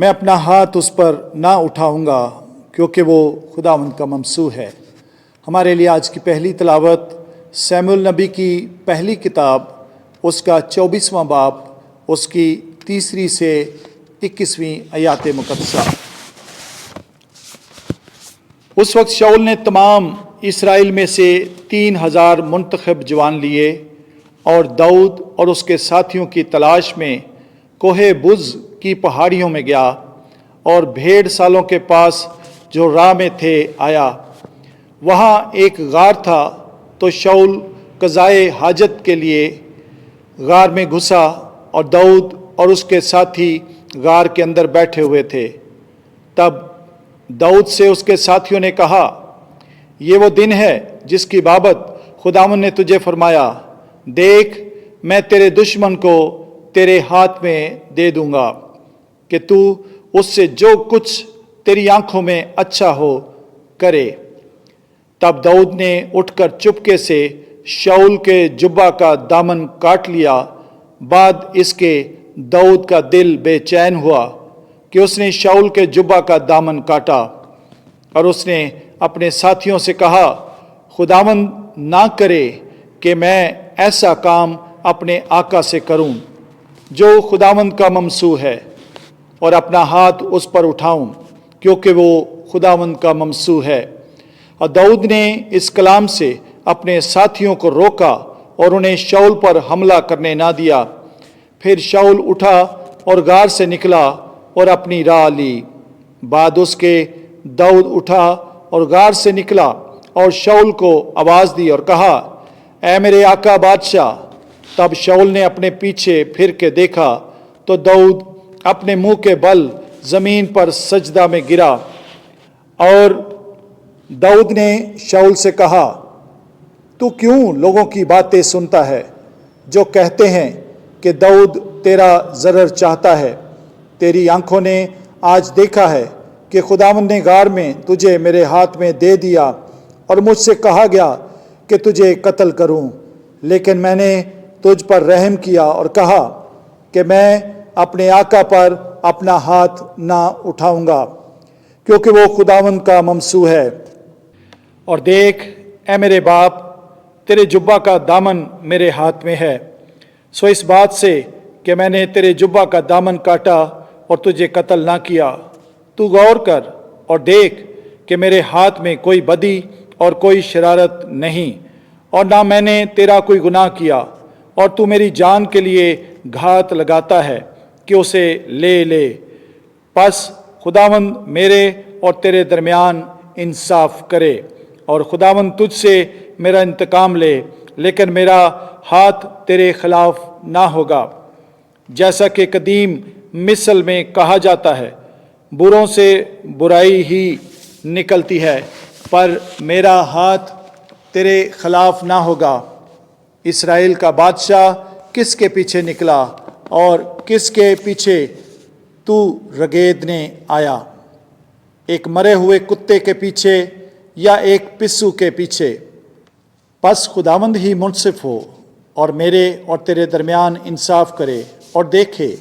میں اپنا ہاتھ اس پر نہ اٹھاؤں گا کیونکہ وہ خداوند کا ممسوح ہے۔ ہمارے لیے آج کی پہلی تلاوت سیموئیل نبی کی پہلی کتاب، اس کا 24واں باب، اس کی 3 سے 21 آیات مقدسہ۔ اس وقت شاؤل نے تمام اسرائیل میں سے 3000 منتخب جوان لیے اور داؤد اور اس کے ساتھیوں کی تلاش میں کوہ بز کی پہاڑیوں میں گیا اور بھیڑ سالوں کے پاس جو راہ میں تھے آیا۔ وہاں ایک غار تھا تو شاؤل قضائے حاجت کے لیے غار میں گھسا اور داؤد اور اس کے ساتھی غار کے اندر بیٹھے ہوئے تھے۔ تب داؤد سے اس کے ساتھیوں نے کہا، یہ وہ دن ہے جس کی بابت خداوند نے تجھے فرمایا، دیکھ میں تیرے دشمن کو تیرے ہاتھ میں دے دوں گا کہ تو اس سے جو کچھ تیری آنکھوں میں اچھا ہو کرے۔ تب داؤد نے اٹھ کر چپکے سے شاؤل کے جبہ کا دامن کاٹ لیا۔ بعد اس کے داؤد کا دل بے چین ہوا کہ اس نے شاؤل کے جبہ کا دامن کاٹا، اور اس نے اپنے ساتھیوں سے کہا، خداوند نہ کرے کہ میں ایسا کام اپنے آقا سے کروں جو خداوند کا ممسوح ہے، اور اپنا ہاتھ اس پر اٹھاؤں کیونکہ وہ خداوند کا ممسوح ہے۔ اور داؤد نے اس کلام سے اپنے ساتھیوں کو روکا اور انہیں شاؤل پر حملہ کرنے نہ دیا۔ پھر شاؤل اٹھا اور غار سے نکلا اور اپنی راہ لی۔ بعد اس کے داؤد اٹھا اور غار سے نکلا اور شاؤل کو آواز دی اور کہا، اے میرے آقا بادشاہ۔ تب شاؤل نے اپنے پیچھے پھر کے دیکھا تو داؤد اپنے منہ کے بل زمین پر سجدہ میں گرا، اور داؤد نے شاؤل سے کہا، تو کیوں لوگوں کی باتیں سنتا ہے جو کہتے ہیں کہ داؤد تیرا ضرر چاہتا ہے؟ تیری آنکھوں نے آج دیکھا ہے کہ خداوند نے غار میں تجھے میرے ہاتھ میں دے دیا اور مجھ سے کہا گیا کہ تجھے قتل کروں، لیکن میں نے تجھ پر رحم کیا اور کہا کہ میں اپنے آقا پر اپنا ہاتھ نہ اٹھاؤں گا کیونکہ وہ خداوند کا ممسوح ہے۔ اور دیکھ اے میرے باپ، تیرے جبہ کا دامن میرے ہاتھ میں ہے، سو اس بات سے کہ میں نے تیرے جبہ کا دامن کاٹا اور تجھے قتل نہ کیا، تو غور کر اور دیکھ کہ میرے ہاتھ میں کوئی بدی اور کوئی شرارت نہیں، اور نہ میں نے تیرا کوئی گناہ کیا، اور تو میری جان کے لیے گھات لگاتا ہے کہ اسے لے۔ پس خداوند میرے اور تیرے درمیان انصاف کرے، اور خداوند تجھ سے میرا انتقام لے، لیکن میرا ہاتھ تیرے خلاف نہ ہوگا۔ جیسا کہ قدیم مثل میں کہا جاتا ہے، بروں سے برائی ہی نکلتی ہے، پر میرا ہاتھ تیرے خلاف نہ ہوگا۔ اسرائیل کا بادشاہ کس کے پیچھے نکلا اور کس کے پیچھے تو رگیدنے آیا؟ ایک مرے ہوئے کتے کے پیچھے یا ایک پسو کے پیچھے؟ پس خداوند ہی منصف ہو اور میرے اور تیرے درمیان انصاف کرے اور دیکھے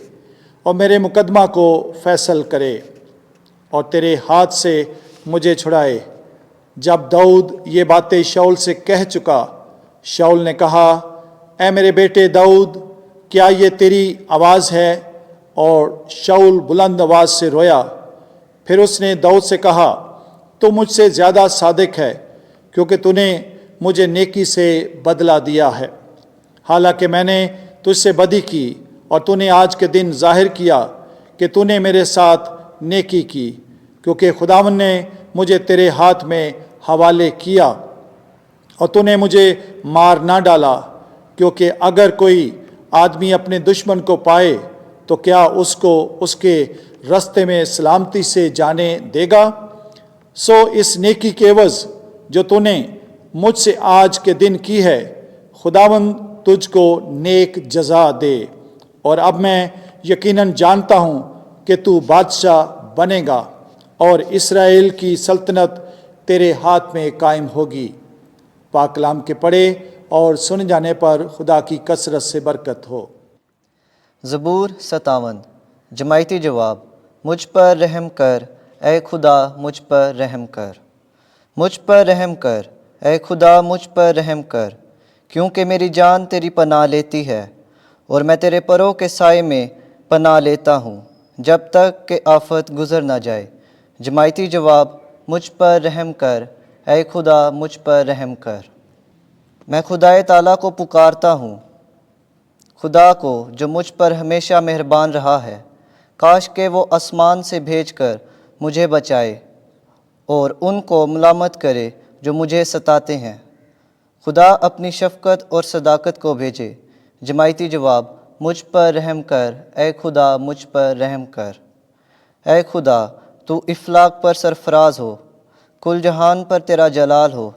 اور میرے مقدمہ کو فیصل کرے اور تیرے ہاتھ سے مجھے چھڑائے۔ جب داؤد یہ باتیں شاؤل سے کہہ چکا، شاؤل نے کہا، اے میرے بیٹے داؤد، کیا یہ تیری آواز ہے؟ اور شاؤل بلند آواز سے رویا۔ پھر اس نے داؤد سے کہا، تو مجھ سے زیادہ صادق ہے کیونکہ تو نے مجھے نیکی سے بدلہ دیا ہے، حالانکہ میں نے تجھ سے بدی کی، اور تو نے آج کے دن ظاہر کیا کہ تو نے میرے ساتھ نیکی کی، کیونکہ خداوند نے مجھے تیرے ہاتھ میں حوالے کیا، اور تو نے مجھے مار نہ ڈالا، کیونکہ اگر کوئی آدمی اپنے دشمن کو پائے تو کیا اس کو اس کے رستے میں سلامتی سے جانے دے گا؟ سو اس نیکی کے عوض جو تو نے مجھ سے آج کے دن کی ہے، خداوند تجھ کو نیک جزا دے، اور اب میں یقیناً جانتا ہوں کہ تو بادشاہ بنے گا اور اسرائیل کی سلطنت تیرے ہاتھ میں قائم ہوگی۔ پاک کلام کے پڑھے اور سن جانے پر خدا کی کثرت سے برکت ہو۔ زبور 57 جماعتی جواب۔ مجھ پر رحم کر اے خدا، مجھ پر رحم کر، مجھ پر رحم کر اے خدا، مجھ پر رحم کر، کیونکہ میری جان تیری پناہ لیتی ہے اور میں تیرے پروں کے سائے میں پناہ لیتا ہوں جب تک کہ آفت گزر نہ جائے۔ جماعتی جواب: مجھ پر رحم کر اے خدا، مجھ پر رحم کر۔ میں خدائے تعالیٰ کو پکارتا ہوں، خدا کو جو مجھ پر ہمیشہ مہربان رہا ہے۔ کاش کہ وہ آسمان سے بھیج کر مجھے بچائے اور ان کو ملامت کرے جو مجھے ستاتے ہیں۔ خدا اپنی شفقت اور صداقت کو بھیجے۔ جماعتی جواب: مجھ پر رحم کر اے خدا، مجھ پر رحم کر۔ اے خدا، تو افلاک پر سرفراز ہو، کل جہان پر تیرا جلال ہو،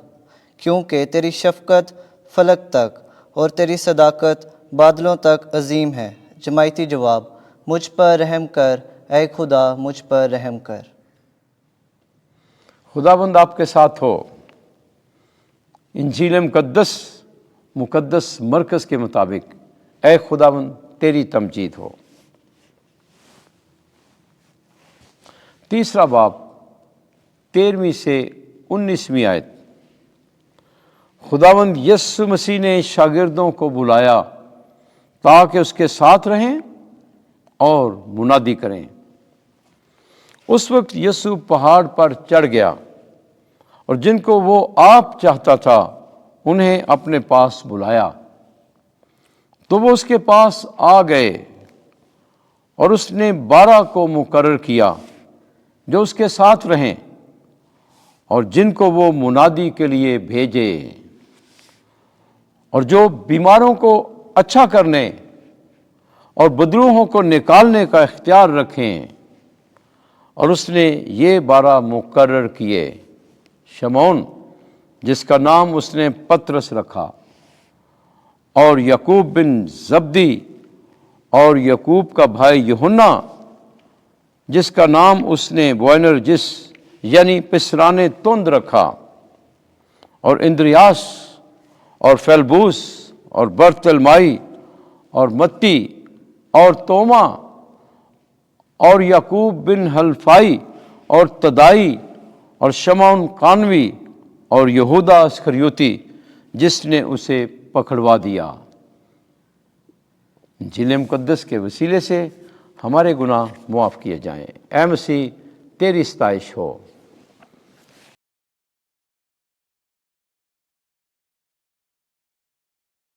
کیونکہ تیری شفقت فلک تک اور تیری صداقت بادلوں تک عظیم ہے۔ جماعتی جواب: مجھ پر رحم کر اے خدا، مجھ پر رحم کر۔ خداوند آپ کے ساتھ ہو۔ انجیل مقدس مرکز کے مطابق اے خداوند تیری تمجید ہو۔ تیسرا باب 13ویں سے 19ویں آیت۔ خداوند یسوع مسیح نے شاگردوں کو بلایا تاکہ اس کے ساتھ رہیں اور منادی کریں۔ اس وقت یسوع پہاڑ پر چڑھ گیا اور جن کو وہ آپ چاہتا تھا انہیں اپنے پاس بلایا، تو وہ اس کے پاس آ گئے اور اس نے 12 کو مقرر کیا جو اس کے ساتھ رہیں اور جن کو وہ منادی کے لیے بھیجے اور جو بیماروں کو اچھا کرنے اور بدروحوں کو نکالنے کا اختیار رکھیں۔ اور اس نے یہ 12 مقرر کیے: شمعون جس کا نام اس نے پطرس رکھا، اور یعقوب بن زبدی اور یعقوب کا بھائی یوحنا جس کا نام اس نے بوئنرجس یعنی پسرانے تند رکھا، اور اندریاس اور فیلبوس اور برتلمائی اور متی اور توما اور یعقوب بن حلفائی اور تدائی اور شمعون قانوی اور یہودا اسخریوتی جس نے اسے پکڑوا دیا۔ انجیل مقدس کے وسیلے سے ہمارے گناہ معاف کیے جائیں۔ اے مسیح تیری ستائش ہو۔